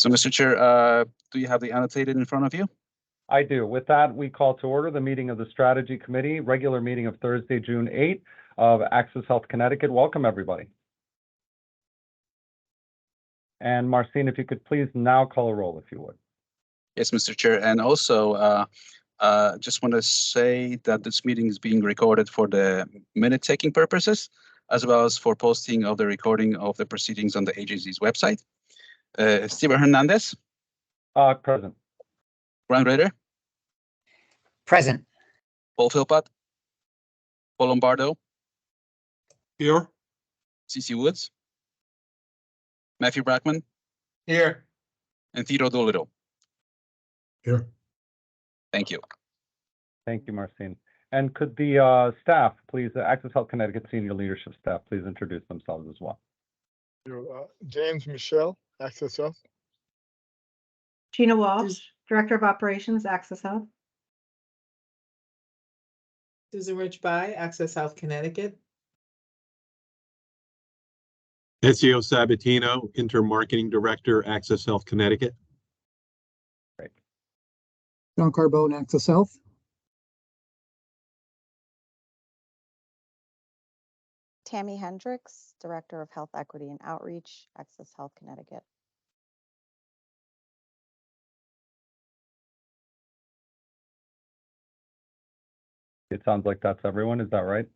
So, Mr. Chair, do you have the annotated in front of you? I do. With that, we call to order the meeting of the Strategy Committee, regular meeting of Thursday, June 8th of Access Health Connecticut. Welcome, everybody. And Marcin, if you could please now call a roll, if you would. Yes, Mr. Chair. And also, just want to say that this meeting is being recorded for the minute-taking purposes, as well as for posting of the recording of the proceedings on the agency's website. Steven Hernandez. Present. Grant Ritter. Present. Paul Philpott. Paul Lombardo. Here. CC Woods. Matthew Brackman. Here. And Theodore Dolittle. Here. Thank you. Thank you, Marcin. And could the staff, please, the Access Health Connecticut senior leadership staff, please introduce themselves as well. James Michelle, Access Health. Gina Walsh, Director of Operations, Access Health. Susan Rich By, Access Health Connecticut. Ezio Sabatino, Intermarketing Director, Access Health Connecticut. Great. John Carbone, Access Health. Tammy Hendricks, Director of Health Equity and Outreach, Access Health Connecticut. It sounds like that's everyone. Is that right?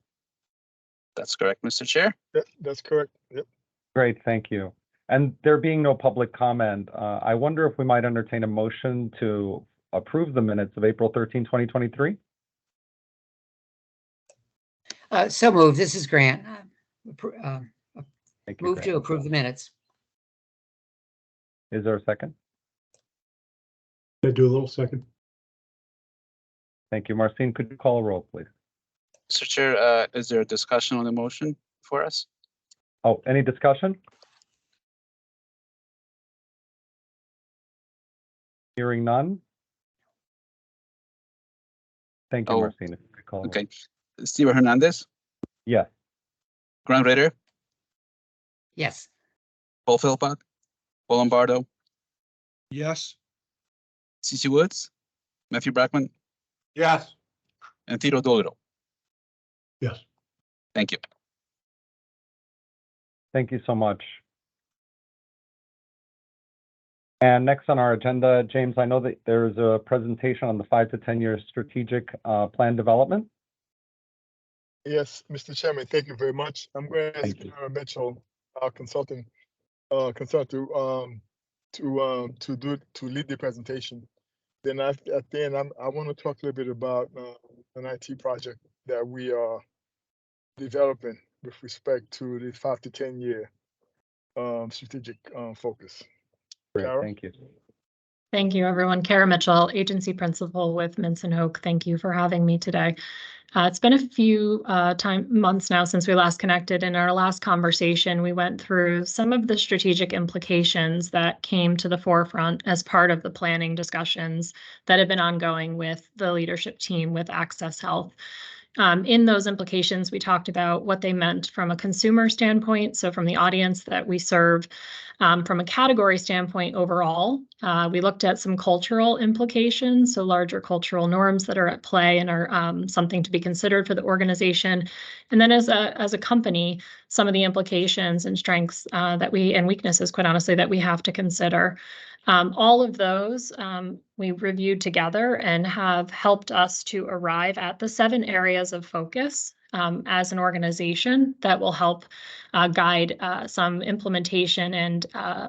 That's correct, Mr. Chair. That's correct. Yep. Great, thank you. And there being no public comment, I wonder if we might entertain a motion to approve the minutes of April 13, 2023. So moved. This is Grant. Thank you, Move Grant. to approve the minutes. Is there a second? I do a little second. Thank you. Marcin, could you call a roll, please? Mr. Chair, is there a discussion on the motion for us? Oh, any discussion? Hearing none. Thank you, Oh, Marcin. If you could call a roll. Okay. Steven Hernandez. Yes. Grant Ritter. Yes. Paul Philpott. Paul Lombardo. Yes. CC Woods. Matthew Brackman. Yes. And Theodore Dolittle. Yes. Thank you. Thank you so much. And next on our agenda, James, I know that there's a presentation on the 5 to 10 year strategic plan development. Yes, Mr. Chairman, thank you very much. I'm going to ask Mitchell, our consultant, to lead the presentation. Then at the end, I want to talk a little bit about an IT project that we are developing with respect to the 5 to 10 year strategic focus. Great, Kara? thank you. Thank you, everyone. Kara Mitchell, Agency Principal with Minson Hoke. Thank you for having me today. It's been a few months now since we last connected. In our last conversation, we went through some of the strategic implications that came to the forefront as part of the planning discussions that have been ongoing with the leadership team with Access Health. In those implications, we talked about what they meant from a consumer standpoint, so from the audience that we serve, from a category standpoint overall. We looked at some cultural implications, so larger cultural norms that are at play and are something to be considered for the organization. And then as a company, some of the implications and strengths and weaknesses, quite honestly, that we have to consider. All of those we reviewed together and have helped us to arrive at the 7 areas of focus as an organization that will help guide some implementation and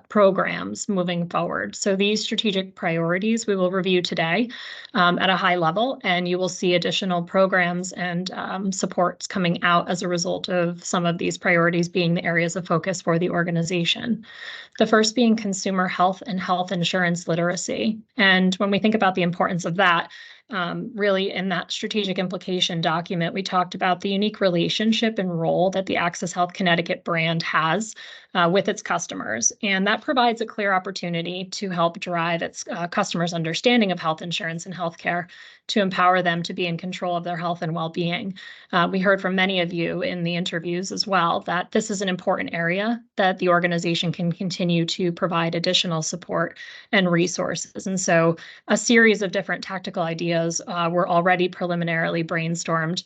programs moving forward. So these strategic priorities we will review today at a high level, and you will see additional programs and supports coming out as a result of some of these priorities being the areas of focus for the organization. The first being consumer health and health insurance literacy. And when we think about the importance of that, really in that strategic implication document, we talked about the unique relationship and role that the Access Health Connecticut brand has with its customers. And that provides a clear opportunity to help drive its customers' understanding of health insurance and healthcare to empower them to be in control of their health and well-being. We heard from many of you in the interviews as well that this is an important area that the organization can continue to provide additional support and resources. And so a series of different tactical ideas were already preliminarily brainstormed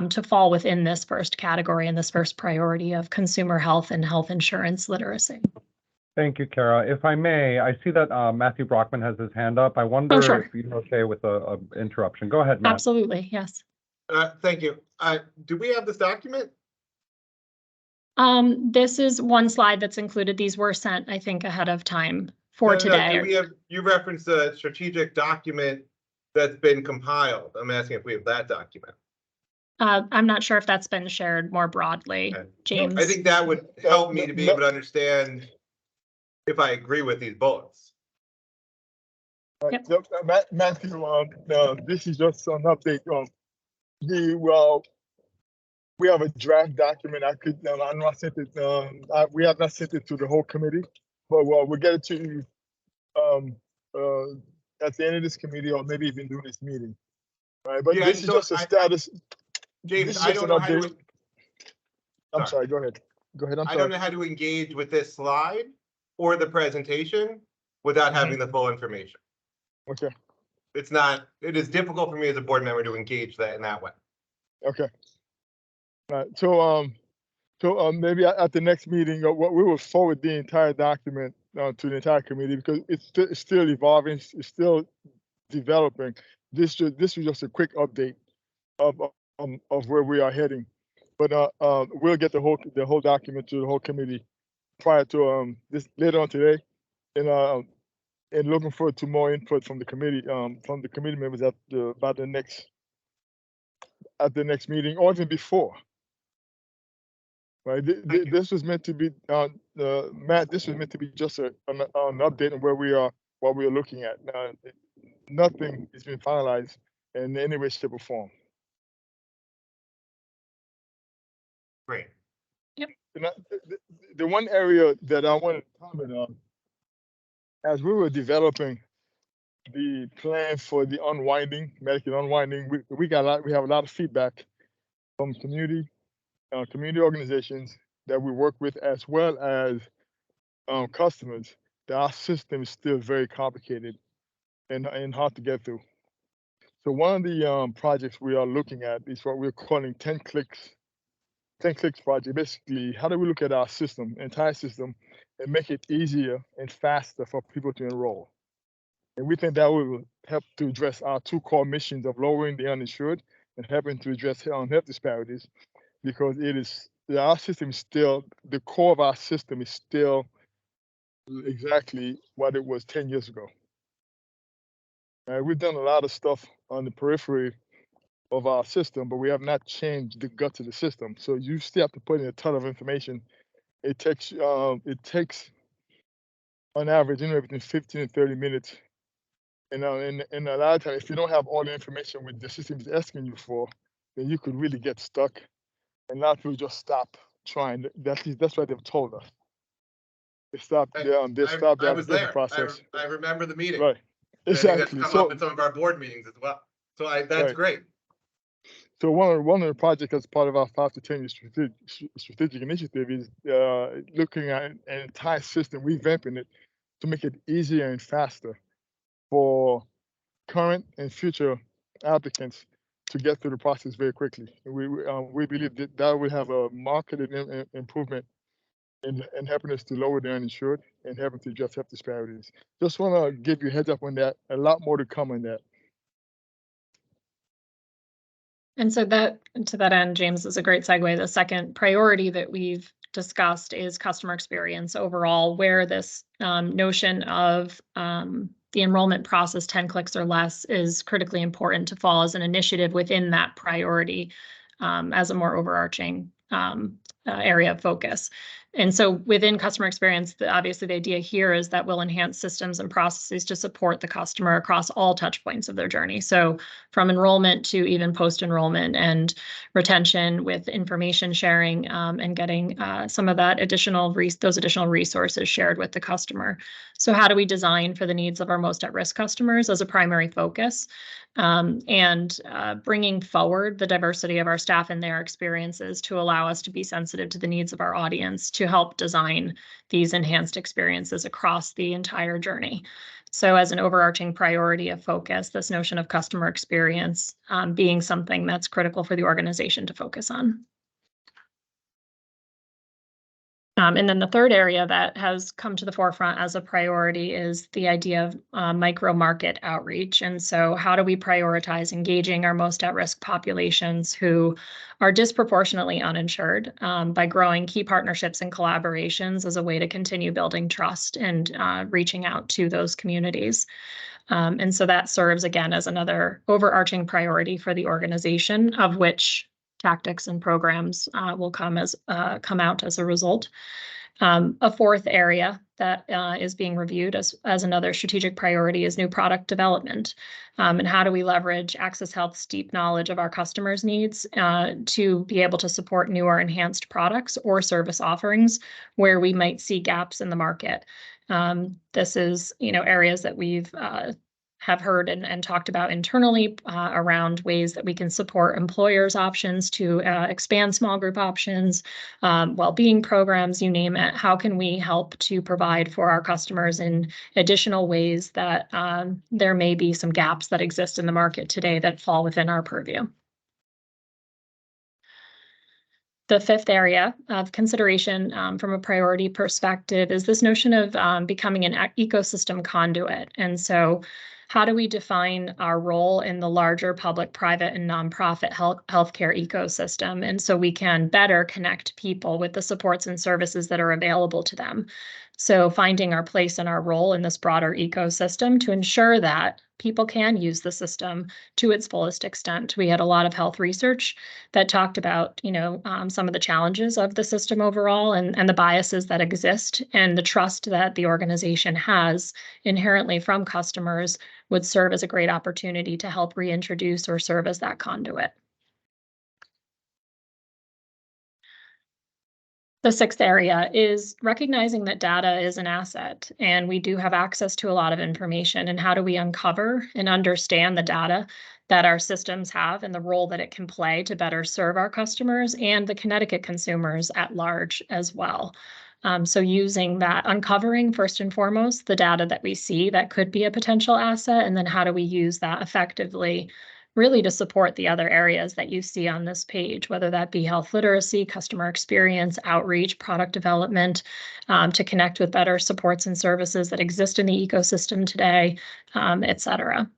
to fall within this first category and this first priority of consumer health and health insurance literacy. Thank you, Kara. If I may, I see that Matthew Brockman has his hand up. I wonder sure. if you're okay with a interruption. Go ahead, Matt. Absolutely, yes. Thank you. Do we have this document? This is one slide that's included. These were sent, I think, ahead of time for No, today. do we have, you referenced the strategic document that's been compiled. I'm asking if we have that document. I'm not sure if that's been shared more broadly, Okay. James. I think that would help me to be able to understand if I agree with these bullets. Yep. So, Matthew, this is just an update. We have a draft document. I'm not sent it. We have not sent it to the whole committee, but we'll get it to you at the end of this committee, or maybe even during this meeting. Right, but Yeah, this is so just a status. James, This is I just don't an know how update. to. I'm sorry. Go ahead. Go ahead. I'm I sorry. don't know how to engage with this slide or the presentation without having the full information. Okay. It is difficult for me as a board member to engage that in that way. Okay. All right. So maybe at the next meeting, we will forward the entire document to the entire committee, because it's still evolving. It's still developing. This was just a quick update of where we are heading. But we'll get the whole document to the whole committee prior to this later on today, and looking forward to more input from the committee members at the next meeting, or even before. Right. This was meant to be Matt. This was meant to be just an update on where we are, what we are looking at. Nothing has been finalized in any way, shape, or form. Great. Yep. And the one area that I wanted to comment on, as we were developing the plan for the unwinding, Medicaid unwinding, we have a lot of feedback from community organizations that we work with, as well as customers, that our system is still very complicated and hard to get through. So one of the projects we are looking at is what we're calling 10 clicks project. Basically, how do we look at our system, entire system, and make it easier and faster for people to enroll? And we think that will help to address our two core missions of lowering the uninsured and helping to address health disparities, because our system is still, the core of our system is still exactly what it was 10 years ago. We've done a lot of stuff on the periphery of our system, but we have not changed the guts of the system. So you still have to put in a ton of information. It takes on average anywhere between 15 and 30 minutes. And a lot of times, if you don't have all the information with the system is asking you for, then you could really get stuck. And a lot of people just stop trying. That's what they've told us. They stopped the application process. I remember the meeting. Right. Exactly. That's come up in some of our board meetings as well. So that's right. great. So one of the projects as part of our 5 to 10 year strategic initiative is looking at an entire system, revamping it to make it easier and faster for current and future applicants to get through the process very quickly. We believe that will have a marked improvement in helping us to lower the uninsured and helping to address health disparities. Just want to give you a heads up on that. A lot more to come on that. And so to that end, James, is a great segue. The second priority that we've discussed is customer experience overall, where this notion of the enrollment process 10 clicks or less is critically important to fall as an initiative within that priority as a more overarching area of focus. And so within customer experience, obviously the idea here is that we'll enhance systems and processes to support the customer across all touch points of their journey. So from enrollment to even post-enrollment and retention with information sharing, and getting some of that those additional resources shared with the customer. So how do we design for the needs of our most at-risk customers as a primary focus? And bringing forward the diversity of our staff and their experiences to allow us to be sensitive to the needs of our audience to help design these enhanced experiences across the entire journey. So as an overarching priority of focus, this notion of customer experience being something that's critical for the organization to focus on. And then the third area that has come to the forefront as a priority is the idea of micro market outreach. And so how do we prioritize engaging our most at-risk populations who are disproportionately uninsured by growing key partnerships and collaborations as a way to continue building trust and reaching out to those communities. And so that serves again as another overarching priority for the organization, of which tactics and programs will come out as a result. A fourth area that is being reviewed as another strategic priority is new product development. And how do we leverage Access Health's deep knowledge of our customers' needs to be able to support newer enhanced products or service offerings where we might see gaps in the market. This is, areas that we've have heard and talked about internally around ways that we can support employers' options to expand small group options, well-being programs, you name it. How can we help to provide for our customers in additional ways that there may be some gaps that exist in the market today that fall within our purview? The fifth area of consideration from a priority perspective is this notion of becoming an ecosystem conduit. And so how do we define our role in the larger public, private, and nonprofit healthcare ecosystem? And so we can better connect people with the supports and services that are available to them. So finding our place and our role in this broader ecosystem to ensure that people can use the system to its fullest extent. We had a lot of health research that talked about, some of the challenges of the system overall and the biases that exist, and the trust that the organization has inherently from customers would serve as a great opportunity to help reintroduce or serve as that conduit. The sixth area is recognizing that data is an asset, and we do have access to a lot of information. And how do we uncover and understand the data that our systems have and the role that it can play to better serve our customers and the Connecticut consumers at large as well? So using that, uncovering first and foremost the data that we see that could be a potential asset, and then how do we use that effectively really to support the other areas that you see on this page, whether that be health literacy, customer experience, outreach, product development, to connect with better supports and services that exist in the ecosystem today, et cetera.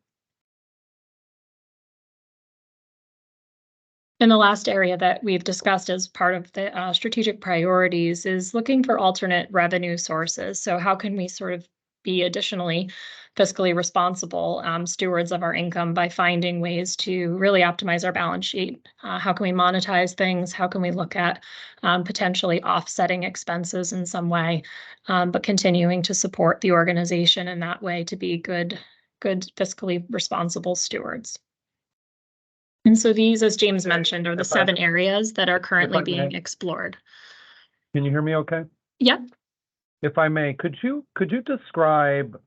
And the last area that we've discussed as part of the strategic priorities is looking for alternate revenue sources. So how can we sort of be additionally fiscally responsible stewards of our income by finding ways to really optimize our balance sheet? How can we monetize things? How can we look at potentially offsetting expenses in some way, but continuing to support the organization in that way to be good fiscally responsible stewards? And so these, as James mentioned, are the 7 areas that are currently being explored. Can you hear me okay? Yeah. If I may, could you describe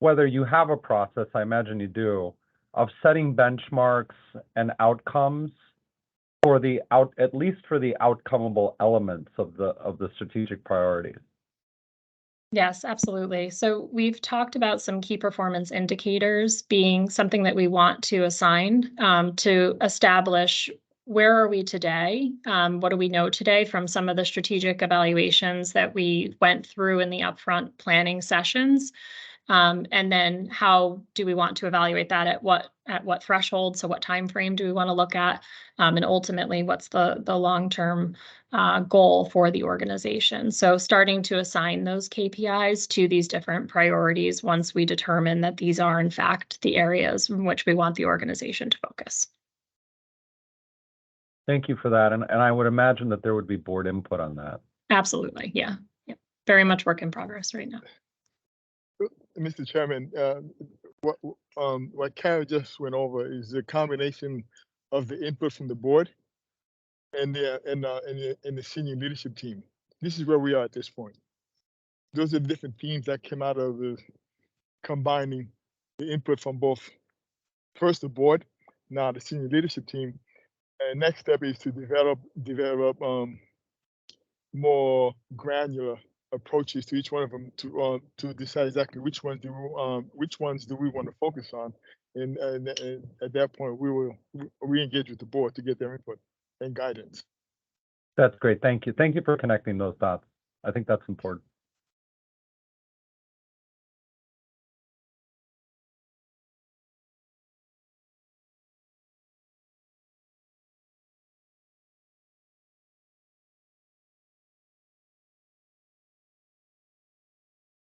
whether you have a process, I imagine you do, of setting benchmarks and outcomes for at least for the outcomeable elements of the strategic priorities? Yes, absolutely. So we've talked about some key performance indicators being something that we want to assign to establish where are we today? What do we know today from some of the strategic evaluations that we went through in the upfront planning sessions? And then how do we want to evaluate that at what threshold? So what time frame do we want to look at? And ultimately, what's the long-term goal for the organization? So starting to assign those KPIs to these different priorities once we determine that these are in fact the areas in which we want the organization to focus. Thank you for that. And I would imagine that there would be board input on that. Absolutely. Yeah. Yeah. Very much work in progress right now. Mr. Chairman, what Karen just went over is the combination of the input from the board and the senior leadership team. This is where we are at this point. Those are the different teams that came out of the combining the input from both first the board, now the senior leadership team. And next step is to develop more granular approaches to each one of them to decide exactly which ones do we want to focus on, and at that point we will re-engage with the board to get their input and guidance. That's great. Thank you. Thank you for connecting those dots. I think that's important.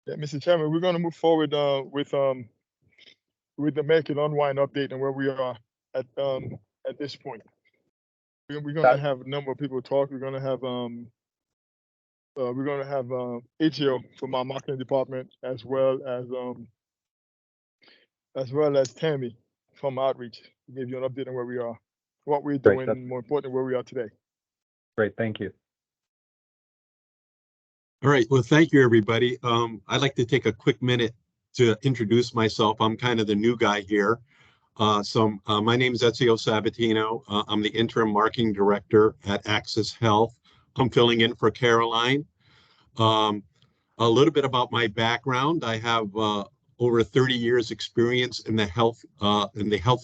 Yeah, Mr. Chairman, we're going to move forward with the Medicaid unwind update and where we are at this point. We're going to have a number of people talk. We're going to have ATO from our marketing department, as well as Tammy from outreach, to give you an update on where we are, what we're Great, doing, and more importantly, where we are today. Great. Thank you. All right. Well, thank you, everybody. I'd like to take a quick minute to introduce myself. I'm kind of the new guy here. My name is Ezio Sabatino. I'm the interim marketing director at Access Health. I'm filling in for Caroline. A little bit about my background. I have over 30 years experience in the health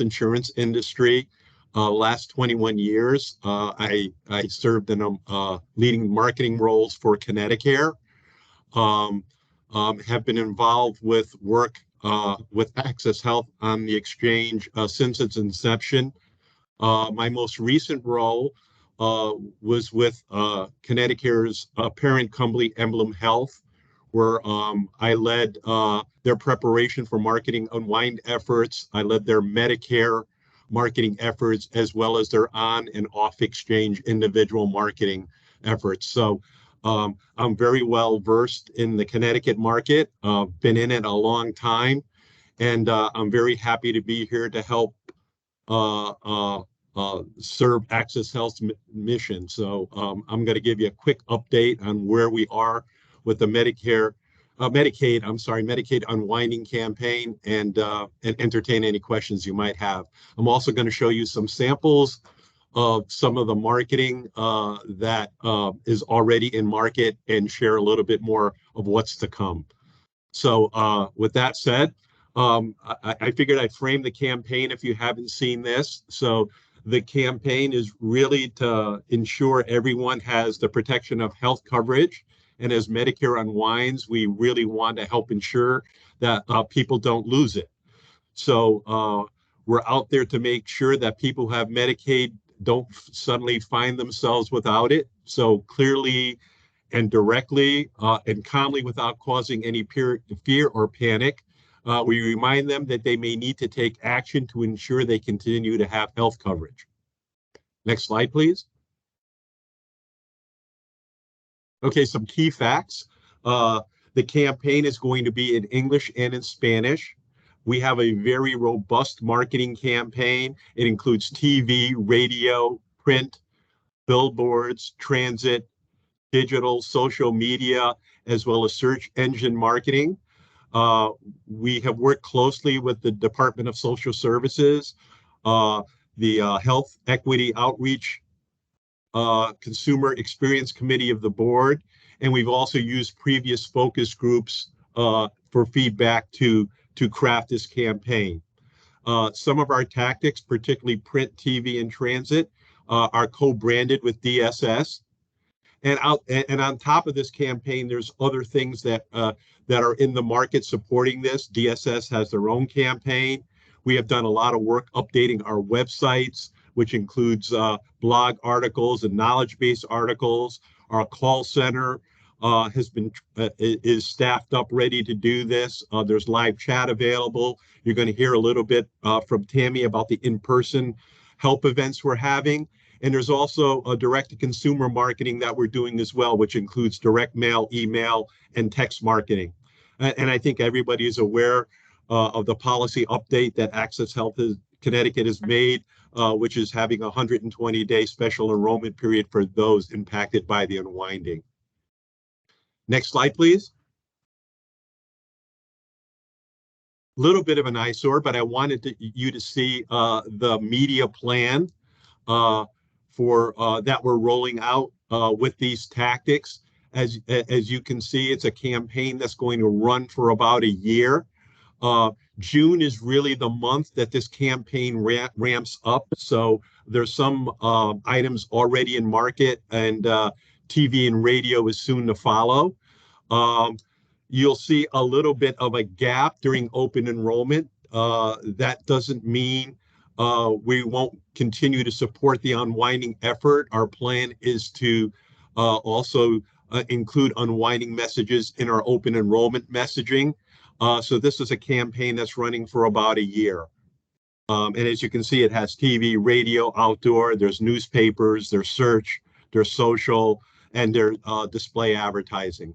insurance industry. Last 21 years, I served in leading marketing roles for Connecticut. Have been involved with work with Access Health on the exchange since its inception. My most recent role was with Connecticut's parent company, Emblem Health, where I led their preparation for marketing unwind efforts. I led their Medicare marketing efforts, as well as their on and off exchange individual marketing efforts. So I'm very well versed in the Connecticut market, been in it a long time, and I'm very happy to be here to help serve Access Health's mission. So I'm going to give you a quick update on where we are with the Medicaid unwinding campaign, and entertain any questions you might have. I'm also going to show you some samples of some of the marketing that is already in market, and share a little bit more of what's to come. So with that said, I figured I'd frame the campaign if you haven't seen this. So the campaign is really to ensure everyone has the protection of health coverage. And as Medicare unwinds, we really want to help ensure that people don't lose it. So we're out there to make sure that people who have Medicaid don't suddenly find themselves without it. So clearly and directly and calmly, without causing any fear or panic, we remind them that they may need to take action to ensure they continue to have health coverage. Next slide, please. Okay, some key facts. The campaign is going to be in English and in Spanish. We have a very robust marketing campaign. It includes TV, radio, print, billboards, transit, digital, social media, as well as search engine marketing. We have worked closely with the Department of Social Services, the Health Equity Outreach Consumer Experience Committee of the board, and we've also used previous focus groups for feedback to craft this campaign. Some of our tactics, particularly print, TV, and transit, are co-branded with DSS. And on top of this campaign, there's other things that are in the market supporting this. DSS has their own campaign. We have done a lot of work updating our websites, which includes blog articles and knowledge-based articles. Our call center is staffed up, ready to do this. There's live chat available. You're going to hear a little bit from Tammy about the in-person help events we're having. And there's also a direct-to-consumer marketing that we're doing as well, which includes direct mail, email, and text marketing. And I think everybody is aware of the policy update that Access Health Connecticut has made, which is having a 120-day special enrollment period for those impacted by the unwinding. Next slide, please. Little bit of an eyesore, but I wanted you to see the media plan that we're rolling out with these tactics. As you can see, it's a campaign that's going to run for about a year. June is really the month that this campaign ramps up. So there's some items already in market, and TV and radio is soon to follow. You'll see a little bit of a gap during open enrollment. That doesn't mean we won't continue to support the unwinding effort. Our plan is to also include unwinding messages in our open enrollment messaging. So this is a campaign that's running for about a year. And as you can see, it has TV, radio, outdoor, there's newspapers, there's search, there's social, and there's display advertising.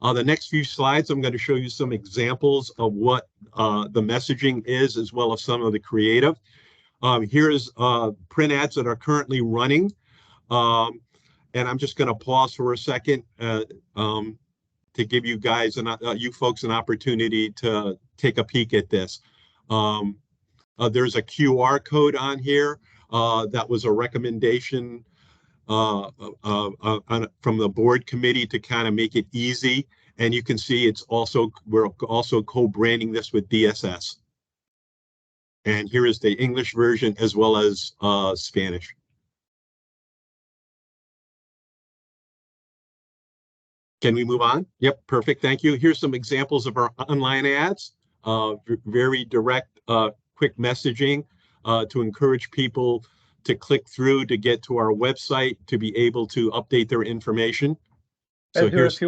The next few slides, I'm going to show you some examples of what the messaging is, as well as some of the creative. Here's print ads that are currently running. And I'm just going to pause for a second to give you guys, you folks, an opportunity to take a peek at this. There's a QR code on here that was a recommendation from the board committee to kind of make it easy. And you can see we're also co-branding this with DSS. And here is the English version as well as Spanish. Can we move on? Yep, perfect, thank you. Here's some examples of our online ads. Very direct, quick messaging to encourage people to click through to get to our website to be able to update their information. So Andrew, here's, if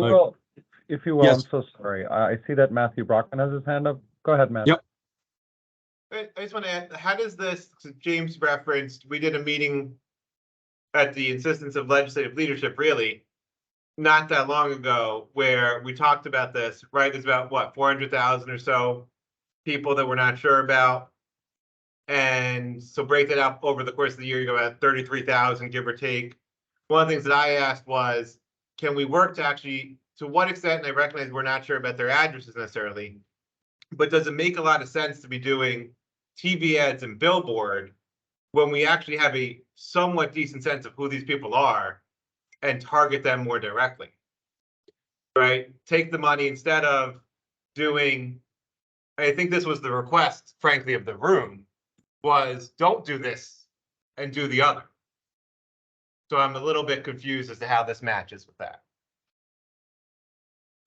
you will, yes. I'm so sorry. I see that Matthew Brockman has his hand up. Go ahead, Matt. Yep. I just want to add, how does this, James referenced, we did a meeting at the insistence of legislative leadership, really, not that long ago, where we talked about this, right? There's about, what, 400,000 or so people that we're not sure about. And so break that up over the course of the year, you go about 33,000, give or take. One of the things that I asked was, can we work to actually, to what extent, and I recognize we're not sure about their addresses necessarily, but does it make a lot of sense to be doing TV ads and billboard when we actually have a somewhat decent sense of who these people are and target them more directly, right? Take the money instead of doing, I think this was the request, frankly, of the room, was don't do this and do the other. So I'm a little bit confused as to how this matches with that.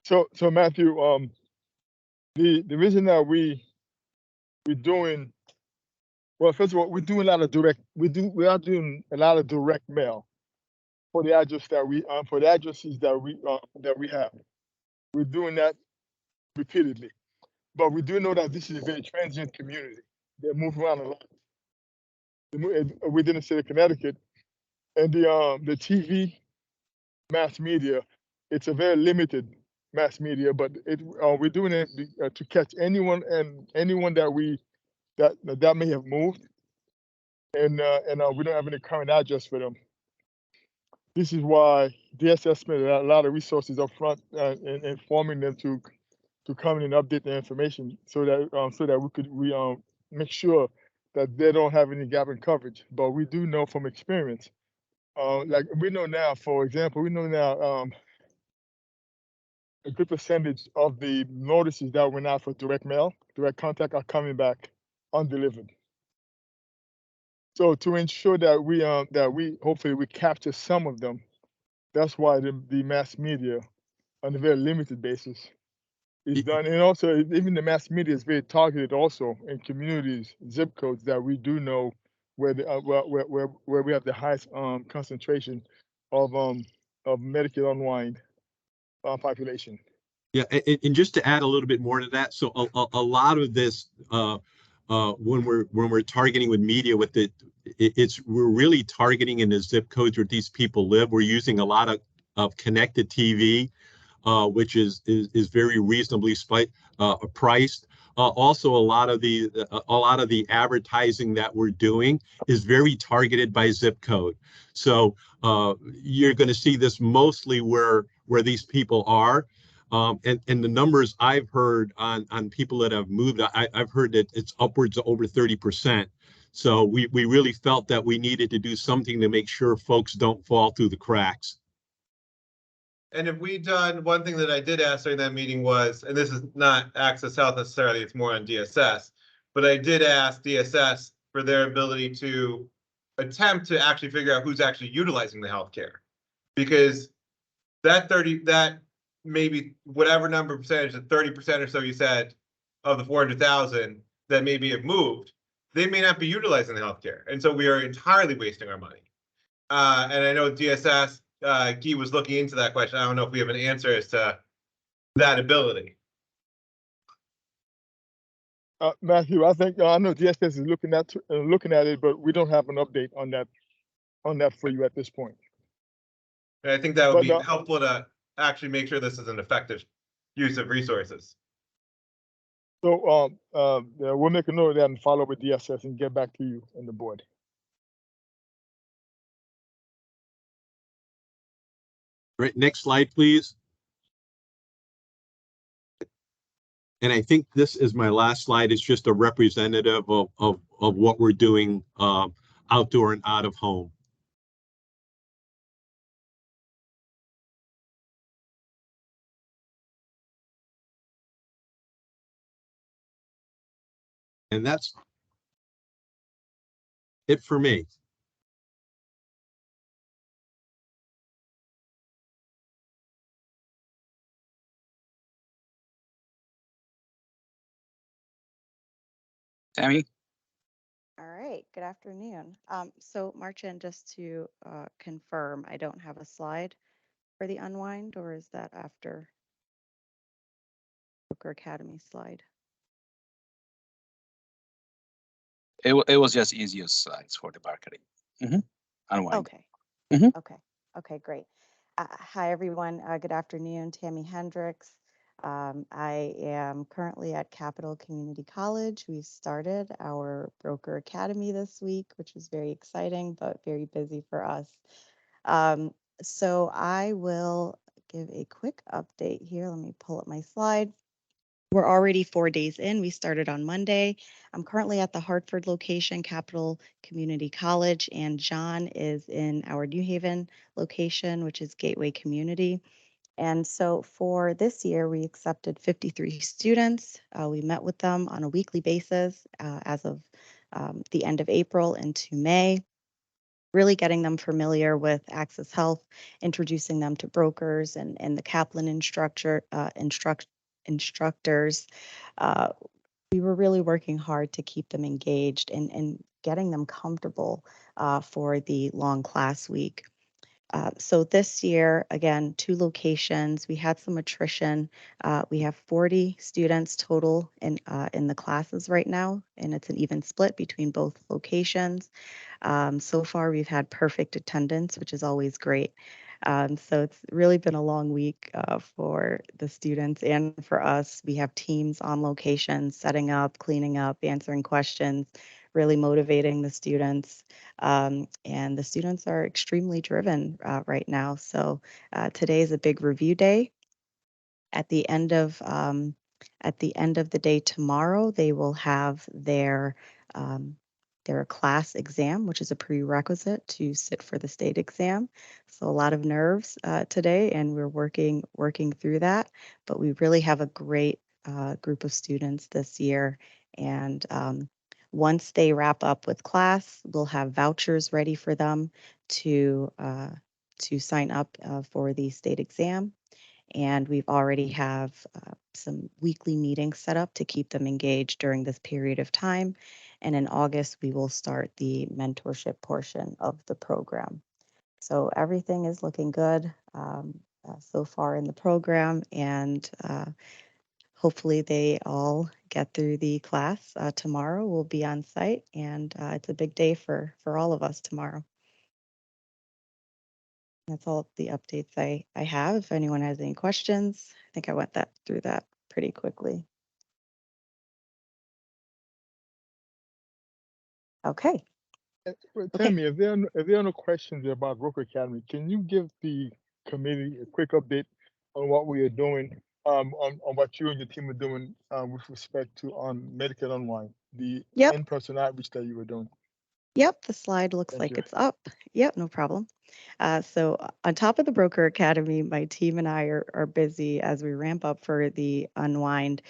So Matthew, the reason that we're doing, well, first of all, we are doing a lot of direct mail for the address that for the addresses that we have. We're doing that repeatedly, but we do know that this is a very transient community. They move around a lot within the state of Connecticut, and the TV mass media, it's a very limited mass media, but we're doing it to catch anyone that may have moved, and we don't have any current address for them. This is why DSS spent a lot of resources up front in informing them to come in and update their information so that we make sure that they don't have any gap in coverage. But we do know from experience, like we know now, for example, a good percentage of the notices that went out for direct mail, direct contact, are coming back undelivered. So to ensure that we hopefully we capture some of them, that's why the mass media, on a very limited basis, is done. And also, even the mass media is very targeted also in communities, zip codes that we do know where we have the highest concentration of Medicaid unwind population. Yeah, and just to add a little bit more to that, so a lot of this when we're targeting with media with we're really targeting in the zip codes where these people live. We're using a lot of connected TV, which is very reasonably priced. Also, a lot of the advertising that we're doing is very targeted by zip code. So you're going to see this mostly where these people are. And the numbers I've heard on people that have moved, I've heard that it's upwards of over 30%. So we really felt that we needed to do something to make sure folks don't fall through the cracks. And have we done, one thing that I did ask during that meeting was, and this is not Access Health necessarily, it's more on DSS, but I did ask DSS for their ability to attempt to actually figure out who's actually utilizing the healthcare. Because that maybe whatever number percentage, 30% or so you said of the 400,000 that maybe have moved, they may not be utilizing the healthcare. And so we are entirely wasting our money. And I know DSS, Guy was looking into that question. I don't know if we have an answer as to that ability. Matthew, I think I know DSS is looking at it, but we don't have an update on that for you at this point. And I think that would be helpful to actually make sure this is an effective use of resources. So we'll make a note of that and follow up with DSS and get back to you and the board. Right, next slide, please. And I think this is my last slide. It's just a representative of what we're doing outdoor and out of home. And that's it for me. Tammy? All right, good afternoon. So Marcin, just to confirm, I don't have a slide for the unwind, or is that after Broker Academy slide? It was just easiest slides for the marketing. Unwind. Okay. Mhm. Okay, great. Hi, everyone. Good afternoon. Tammy Hendricks. I am currently at Capital Community College. We started our Broker Academy this week, which is very exciting, but very busy for us. So I will give a quick update here. Let me pull up my slide. We're already 4 days in. We started on Monday. I'm currently at the Hartford location, Capital Community College, and John is in our New Haven location, which is Gateway Community. And so for this year, we accepted 53 students. We met with them on a weekly basis as of the end of April into May, really getting them familiar with Access Health, introducing them to brokers and the Kaplan instructors. We were really working hard to keep them engaged and getting them comfortable for the long class week. So this year, again, 2 locations. We had some attrition. We have 40 students total in the classes right now, and it's an even split between both locations. So far, we've had perfect attendance, which is always great. So it's really been a long week for the students and for us. We have teams on location, setting up, cleaning up, answering questions, really motivating the students. And the students are extremely driven right now. So today is a big review day. At the end of the day tomorrow, they will have their class exam, which is a prerequisite to sit for the state exam. So a lot of nerves today, and we're working through that. But we really have a great group of students this year. And once they wrap up with class, we'll have vouchers ready for them to sign up for the state exam. And we've already have some weekly meetings set up to keep them engaged during this period of time. And in August, we will start the mentorship portion of the program. So everything is looking good so far in the program, and hopefully they all get through the class tomorrow. We'll be on site, and it's a big day for all of us tomorrow. That's all the updates I have. If anyone has any questions, I think I went through that pretty quickly. Okay. Well, Okay. Tammy, if there are no questions about Broker Academy, can you give the committee a quick update on what we are doing, on what you and your team are doing, with respect to Medicaid Unwind, the Yep. in-person outreach that you were doing? Yep, the slide looks Thank like you. it's up. Yep, no problem. So on top of the Broker Academy, my team and I are busy as we ramp up for the unwind.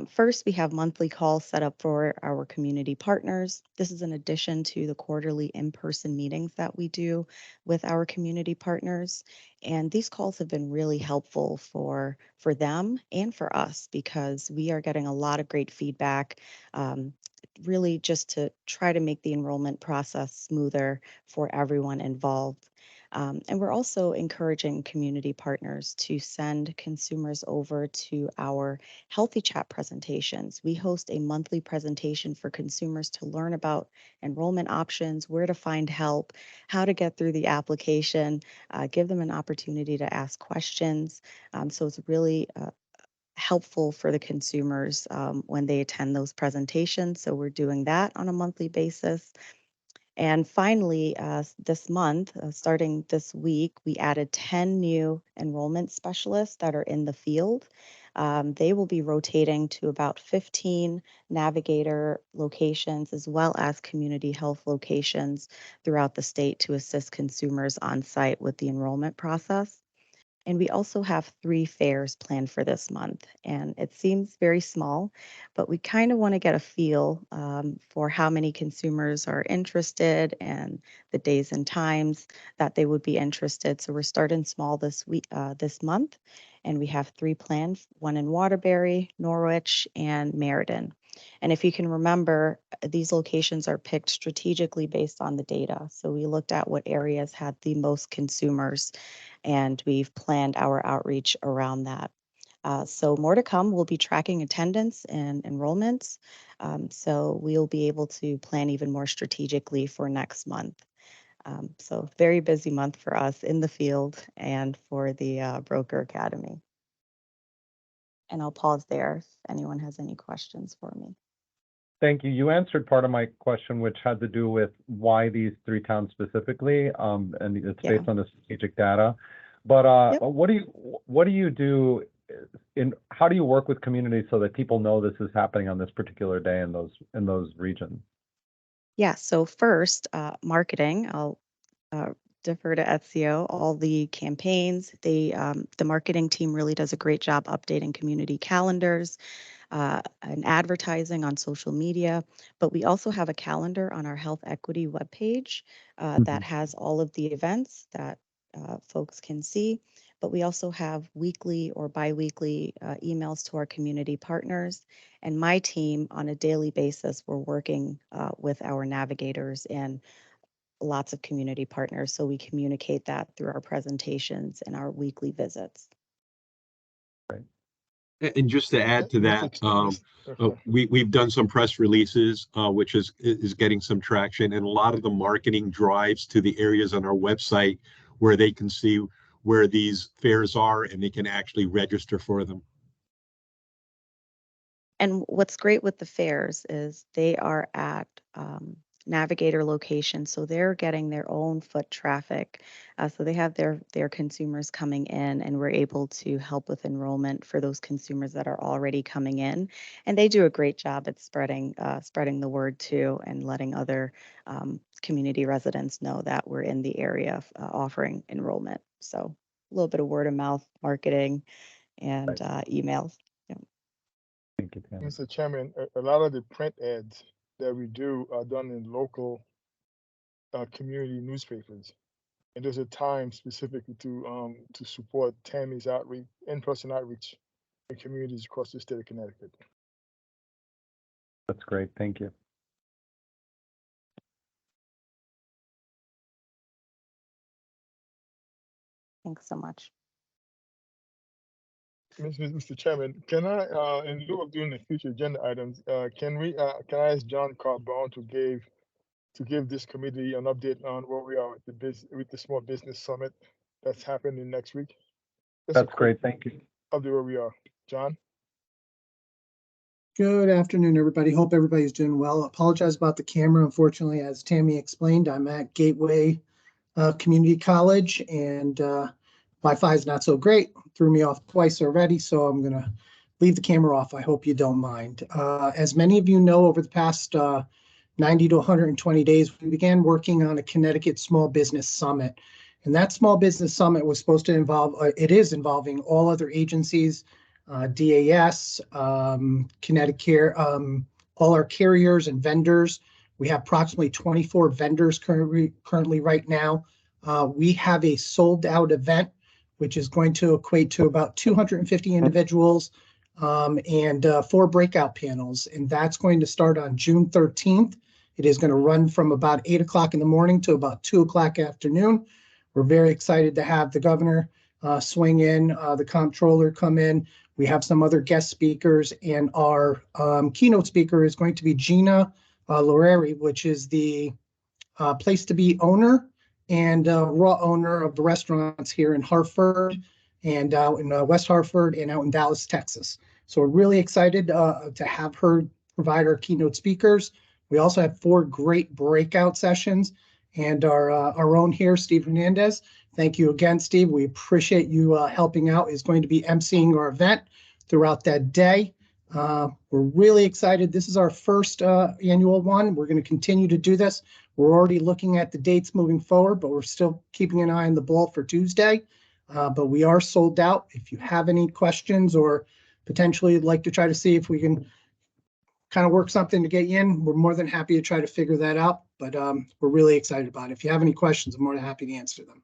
First, we have monthly calls set up for our community partners. This is in addition to the quarterly in-person meetings that we do with our community partners. And these calls have been really helpful for them and for us because we are getting a lot of great feedback. Really just to try to make the enrollment process smoother for everyone involved. And we're also encouraging community partners to send consumers over to our Healthy Chat presentations. We host a monthly presentation for consumers to learn about enrollment options, where to find help, how to get through the application, give them an opportunity to ask questions. So it's really helpful for the consumers when they attend those presentations. So we're doing that on a monthly basis. And finally, this month, starting this week, we added 10 new enrollment specialists that are in the field. They will be rotating to about 15 navigator locations as well as community health locations throughout the state to assist consumers on site with the enrollment process. And we also have 3 fairs planned for this month. And it seems very small, but we kind of want to get a feel for how many consumers are interested and the days and times that they would be interested. So we're starting small this week, this month, and we have 3 planned: one in Waterbury, Norwich, and Meriden. And if you can remember, these locations are picked strategically based on the data. So we looked at what areas had the most consumers, and we've planned our outreach around that. So more to come. We'll be tracking attendance and enrollments. So we'll be able to plan even more strategically for next month. So very busy month for us in the field and for the Broker Academy. And I'll pause there if anyone has any questions for me. Thank you. You answered part of my question, which had to do with why these 3 towns specifically, and it's based on the strategic data. But what do you do how do you work with communities so that people know this is happening on this particular day in those regions? Yeah. So first, marketing. I'll defer to Ezio. All the campaigns, the marketing team really does a great job updating community calendars and advertising on social media. But we also have a calendar on our Health Equity webpage that has all of the events that folks can see. But we also have weekly or biweekly emails to our community partners. And my team, on a daily basis, we're working with our navigators and lots of community partners. So we communicate that through our presentations and our weekly visits. And just to add to that, we've done some press releases, which is getting some traction, and a lot of the marketing drives to the areas on our website where they can see where these fairs are and they can actually register for them. And what's great with the fairs is they are at navigator locations, so they're getting their own foot traffic. So they have their consumers coming in, and we're able to help with enrollment for those consumers that are already coming in. And they do a great job at spreading the word too, and letting other community residents know that we're in the area offering enrollment. So a little bit of word of mouth marketing and emails. Thank you, Tammy. Mr. Chairman, a lot of the print ads that we do are done in local community newspapers. And there's a time specifically to support Tammy's outreach, in-person outreach in communities across the state of Connecticut. That's great. Thank you. Thanks so much. Mr. Chairman, can I, in lieu of doing the future agenda items, can I ask John Carbone to give this committee an update on where we are with the small business summit that's happening next week? Just a That's quick great. Thank you. update where we are. John? Good afternoon, everybody. Hope everybody's doing well. Apologize about the camera. Unfortunately, as Tammy explained, I'm at Gateway Community College, and Wi-Fi is not so great. Threw me off twice already, so I'm going to leave the camera off. I hope you don't mind. As many of you know, over the past 90 to 120 days, we began working on a Connecticut Small Business Summit. And that Small Business Summit was supposed to involve, it is involving all other agencies, DAS, Connecticut, all our carriers and vendors. We have approximately 24 vendors currently right now. We have a sold out event, which is going to equate to about 250 individuals and 4 breakout panels. And that's going to start on June 13th. It is going to run from about 8 o'clock in the morning to about 2 o'clock afternoon. We're very excited to have the governor swing in, the comptroller come in. We have some other guest speakers, and our keynote speaker is going to be Gina Loreri, which is the Place to Be owner and raw owner of the restaurants here in Hartford and out in West Hartford and out in Dallas, Texas. So we're really excited to have her provide our keynote speakers. We also have 4 great breakout sessions, and our own here, Steve Hernandez. Thank you again, Steve. We appreciate you helping out. Is going to be emceeing our event throughout that day. We're really excited. This is our first annual one. We're going to continue to do this. We're already looking at the dates moving forward, but we're still keeping an eye on the ball for Tuesday. But we are sold out. If you have any questions or potentially like to try to see if we can kind of work something to get you in, we're more than happy to try to figure that out. But we're really excited about it. If you have any questions, I'm more than happy to answer them.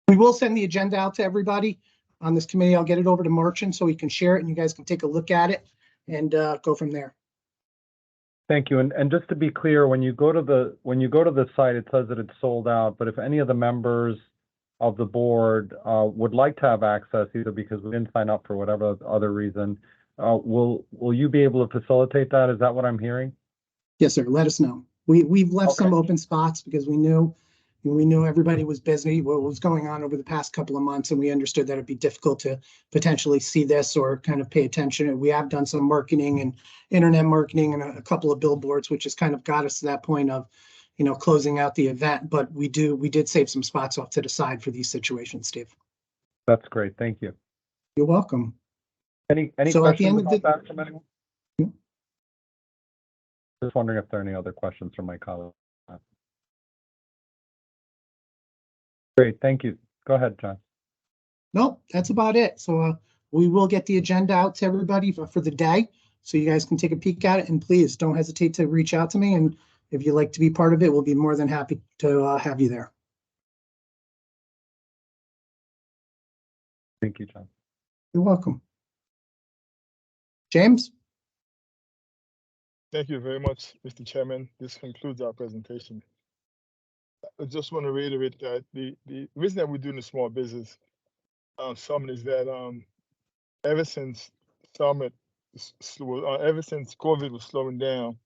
We will send the agenda out to everybody on this committee. I'll get it over to Marchand so he can share it and you guys can take a look at it and go from there. Thank you. And just to be clear, when you go to the site, it says that it's sold out. But if any of the members of the board would like to have access, either because we didn't sign up for whatever other reason, will you be able to facilitate that? Is that what I'm hearing? Yes, sir. Let us know. We've left some open spots because we knew everybody was busy, what was going on over the past couple of months, and we understood that it'd be difficult to potentially see this or kind of pay attention. We have done some marketing and internet marketing and a couple of billboards, which has kind of got us to that point of, closing out the event. But we did save some spots off to the side for these situations, Steve. That's great. Thank you. You're welcome. Any So at the questions end of about the- that from anyone? Just wondering if there are any other questions from my colleagues. Great, thank you. Go ahead, John. No, that's about it. So we will get the agenda out to everybody for the day, so you guys can take a peek at it. And please don't hesitate to reach out to me. And if you'd like to be part of it, we'll be more than happy to have you there. Thank you, John. You're welcome. James? Thank you very much, Mr. Chairman. This concludes our presentation. I just want to reiterate that the reason that we're doing the small business summit is that ever since COVID was slowing down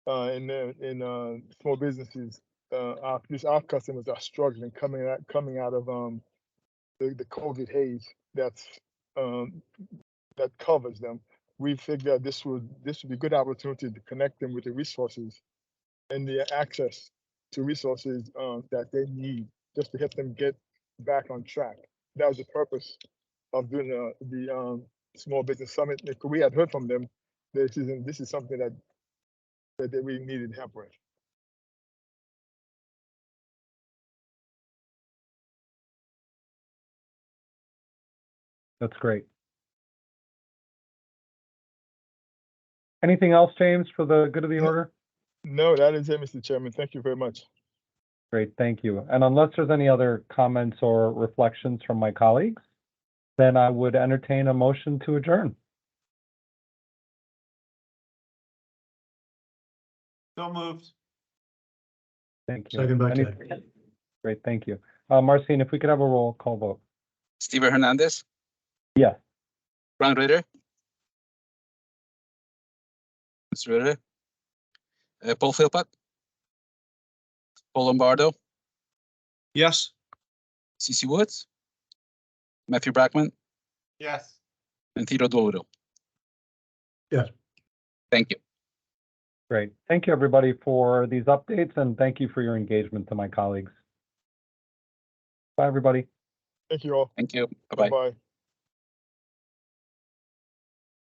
in small businesses, our customers are struggling coming out of the COVID haze that covers them. We figured that this would be a good opportunity to connect them with the resources and the access to resources that they need just to help them get back on track. That was the purpose of doing the small business summit. We had heard from them. This is something that they really needed help with. That's great. Anything else, James, for the good of the order? No, that is it, Mr. Chairman. Thank you very much. Great, thank you. And unless there's any other comments or reflections from my colleagues, then I would entertain a motion to adjourn. So moved. Thank you. Second by Any- Ted. Great, thank you. Marcine, if we could have a roll call vote. Steve Hernandez, Yes. Brian Ritter. Mr. Ritter. Paul Philpott. Paul Lombardo. Yes. CC Woods. Matthew Brackman. Yes. And Theodore Doolittle. Yes. Thank you. Great. Thank you, everybody, for these updates, and thank you for your engagement to my colleagues. Bye, everybody. Thank you all. Thank you. Bye-bye. Bye-bye.